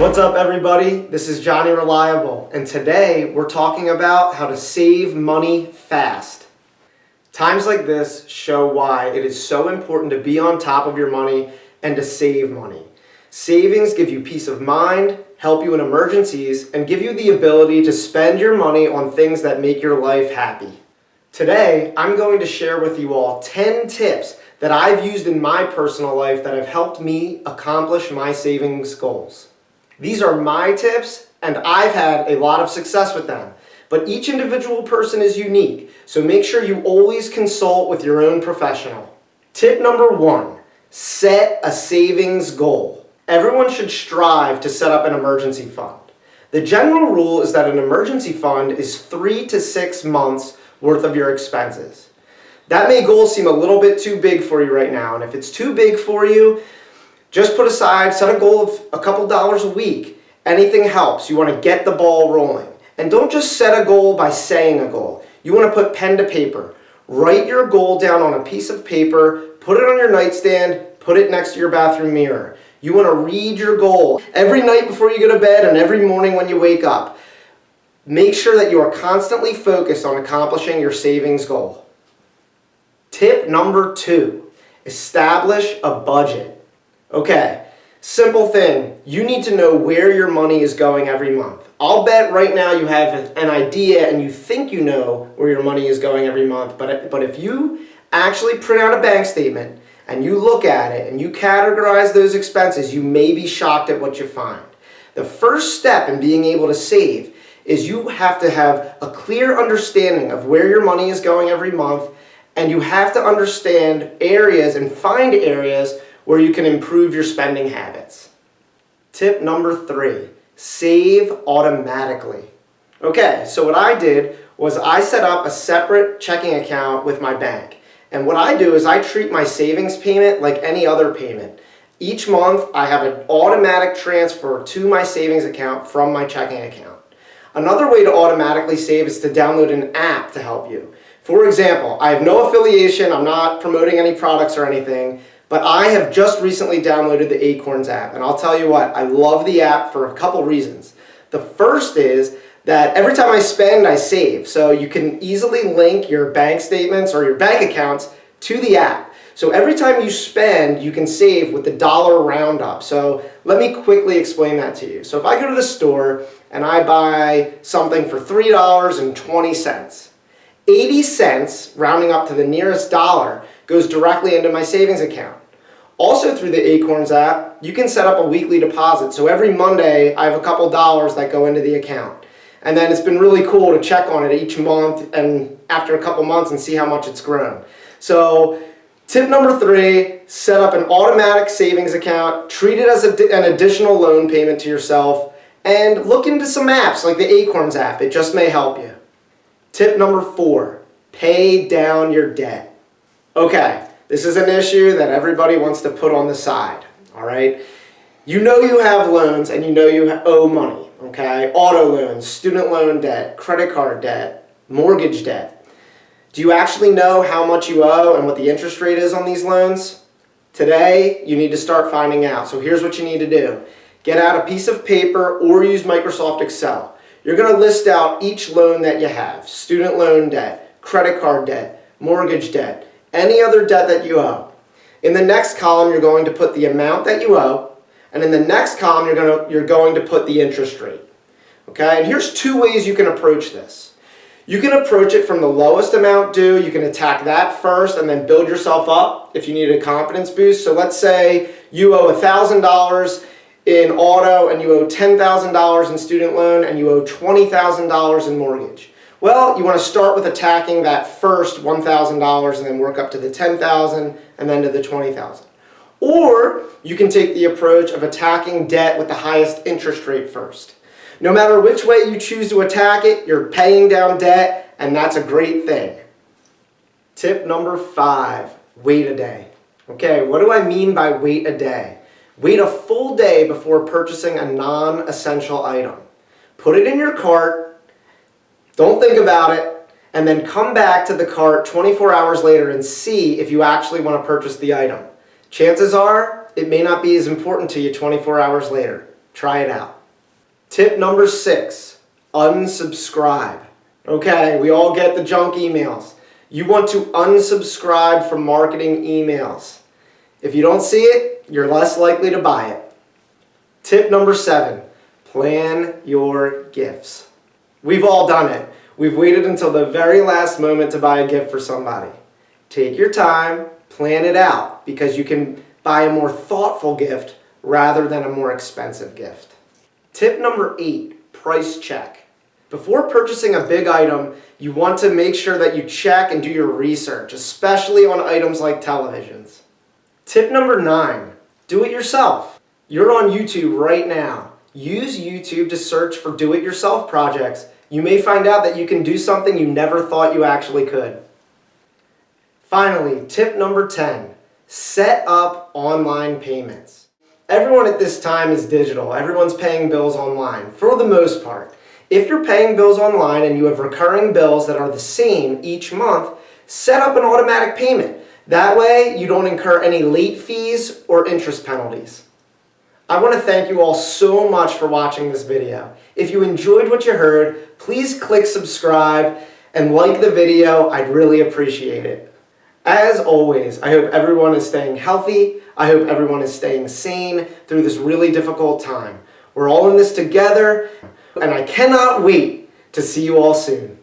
What's up, everybody? This is Johnny Reliable, and today we're talking about how to save money fast. Times like this show why it is so important to be on top of your money and to save money. Savings give you peace of mind, help you in emergencies, and give you the ability to spend your money on things that make your life happy. Today, I'm going to share with you all 10 tips that I've used in my personal life that have helped me accomplish my savings goals. These are my tips, and I've had a lot of success with them. But each individual person is unique, so make sure you always consult with your own professional. Tip number 1, set a savings goal. Everyone should strive to set up an emergency fund. The general rule is that an emergency fund is 3 to 6 months worth of your expenses. That goal seem a little bit too big for you right now, and if it's too big for you, just put aside, set a goal of a couple dollars a week. Anything helps. You want to get the ball rolling. And don't just set a goal by saying a goal. You want to put pen to paper. Write your goal down on a piece of paper, put it on your nightstand, put it next to your bathroom mirror. You want to read your goal every night before you go to bed and every morning when you wake up. Make sure that you are constantly focused on accomplishing your savings goal. Tip number 2, establish a budget. Okay, simple thing. You need to know where your money is going every month. I'll bet right now you have an idea and you think you know where your money is going every month, but if you actually print out a bank statement and you look at it and you categorize those expenses, you may be shocked at what you find. The first step in being able to save is you have to have a clear understanding of where your money is going every month, and you have to understand areas and find areas where you can improve your spending habits. Tip number 3, save automatically. Okay, so what I did was I set up a separate checking account with my bank. And what I do is I treat my savings payment like any other payment. Each month I have an automatic transfer to my savings account from my checking account. Another way to automatically save is to download an app to help you. For example, I have no affiliation, I'm not promoting any products or anything, but I have just recently downloaded the Acorns app, and I'll tell you what, I love the app for a couple reasons. The first is that every time I spend, I save. So you can easily link your bank statements or your bank accounts to the app. So every time you spend, you can save with the dollar roundup. So let me quickly explain that to you. So if I go to the store and I buy something for $3.20, 80 cents, rounding up to the nearest dollar, goes directly into my savings account. Also through the Acorns app, you can set up a weekly deposit. So every Monday, I have a couple dollars that go into the account. And then it's been really cool to check on it each month and after a couple months and see how much it's grown. So tip number 3, set up an automatic savings account, treat it as an additional loan payment to yourself, and look into some apps like the Acorns app. It just may help you. Tip number 4, pay down your debt. Okay, this is an issue that everybody wants to put on the side, all right? You know you have loans and you know you owe money, okay? Auto loans, student loan debt, credit card debt, mortgage debt. Do you actually know how much you owe and what the interest rate is on these loans? Today, you need to start finding out. So here's what you need to do. Get out a piece of paper or use Microsoft Excel. You're going to list out each loan that you have, student loan debt, credit card debt, mortgage debt, any other debt that you owe. In the next column, you're going to put the amount that you owe, and in the next column, you're going to put the interest rate. Okay, and here's 2 ways you can approach this. You can approach it from the lowest amount due. You can attack that first and then build yourself up if you need a confidence boost. So let's say you owe $1,000 in auto and you owe $10,000 in student loan and you owe $20,000 in mortgage. Well, you want to start with attacking that first $1,000 and then work up to the $10,000 and then to the $20,000. Or you can take the approach of attacking debt with the highest interest rate first. No matter which way you choose to attack it, you're paying down debt, and that's a great thing. Tip number 5, wait a day. Okay, what do I mean by wait a day? Wait a full day before purchasing a non-essential item. Put it in your cart, don't think about it, and then come back to the cart 24 hours later and see if you actually want to purchase the item. Chances are, it may not be as important to you 24 hours later. Try it out. Tip number 6, unsubscribe. Okay, we all get the junk emails. You want to unsubscribe from marketing emails. If you don't see it, you're less likely to buy it. Tip number 7, plan your gifts. We've all done it. We've waited until the very last moment to buy a gift for somebody. Take your time, plan it out, because you can buy a more thoughtful gift rather than a more expensive gift. Tip number 8, price check. Before purchasing a big item, you want to make sure that you check and do your research, especially on items like televisions. Tip number 9, do it yourself. You're on YouTube right now. Use YouTube to search for do-it-yourself projects. You may find out that you can do something you never thought you actually could. Finally, tip number 10, set up online payments. Everyone at this time is digital. Everyone's paying bills online, for the most part. If you're paying bills online and you have recurring bills that are the same each month, set up an automatic payment. That way, you don't incur any late fees or interest penalties. I want to thank you all so much for watching this video. If you enjoyed what you heard, please click subscribe and like the video. I'd really appreciate it. As always, I hope everyone is staying healthy. I hope everyone is staying sane through this really difficult time. We're all in this together, and I cannot wait to see you all soon.